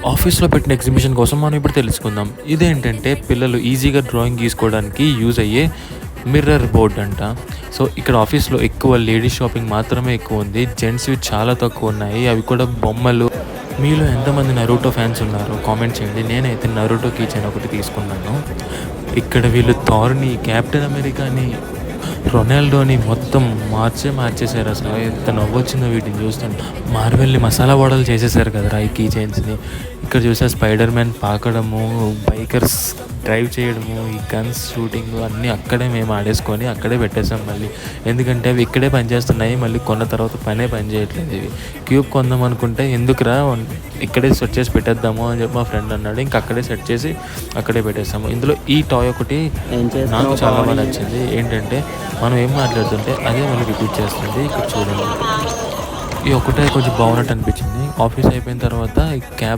ఆఫీస్‌లో పెట్టిన ఎగ్జిబిషన్ కోసం మనం ఇప్పుడు తెలుసుకుందాం. ఇదేంటంటే పిల్లలు ఈజీగా డ్రాయింగ్ గీసుకోవడానికి యూజ్ అయ్యే మిర్రర్ బోర్డ్ అంట. సో, ఇక్కడ ఆఫీస్‌లో ఎక్కువ లేడీస్ షాపింగ్ మాత్రమే ఎక్కువుంది. జెంట్స్‌వి చాలా తక్కువున్నాయి. అవి కూడా బొమ్మలు. మీలో ఎంతమంది నరూటో ఫ్యాన్స్ ఉన్నారో కామెంట్ చేయండి. నేనైతే నరూటో కీ చైన్ ఒకటి తీసుకున్నాను. ఇక్కడ వీళ్ళు థార్‌ని, కెప్టెన్ అమెరికాని, రొనాల్డోని మొత్తం మార్చేసారు అసలు. ఎంత నవ్వొచ్చిందో వీటిని చూస్తుంటే. మార్వెల్‌ని మసాలా వడలు చేసేసారు కదరా ఈ కీ చైన్స్‌ని. ఇక్కడ చూస్తే స్పైడర్ మ్యాన్ పాకడము, బైకర్స్ డ్రైవ్ చేయడము, ఈ గన్స్ షూటింగు అన్నీ అక్కడే మేము ఆడేసుకొని అక్కడే పెట్టేసాం మళ్ళీ. ఎందుకంటే అవి ఇక్కడే పనిచేస్తున్నాయి. మళ్ళీ కొన్న తర్వాత పని చేయట్లేదు ఇవి. క్యూబ్ కొందాం అనుకుంటే ఎందుకురా ఇక్కడే సెట్ చేసి పెట్టేద్దాము అని చెప్పి మా ఫ్రెండ్ అన్నాడు. ఇంక అక్కడే సెట్ చేసి అక్కడే పెట్టేసాము. ఇందులో ఈ టాయ్ ఒకటి ఏం నాకు చేస్తున్నావు చాలా బాగా పావని? నచ్చింది. ఏంటంటే మనం ఏం మాట్లాడుతుంటే అదే మళ్ళీ రిపీట్ చేస్తుంది. ఇక్కడ చూడండి. ఈ ఒక్కటే కొంచెం బాగున్నట్టు అనిపించింది. ఆఫీస్ అయిపోయిన తర్వాత ఈ క్యాబ్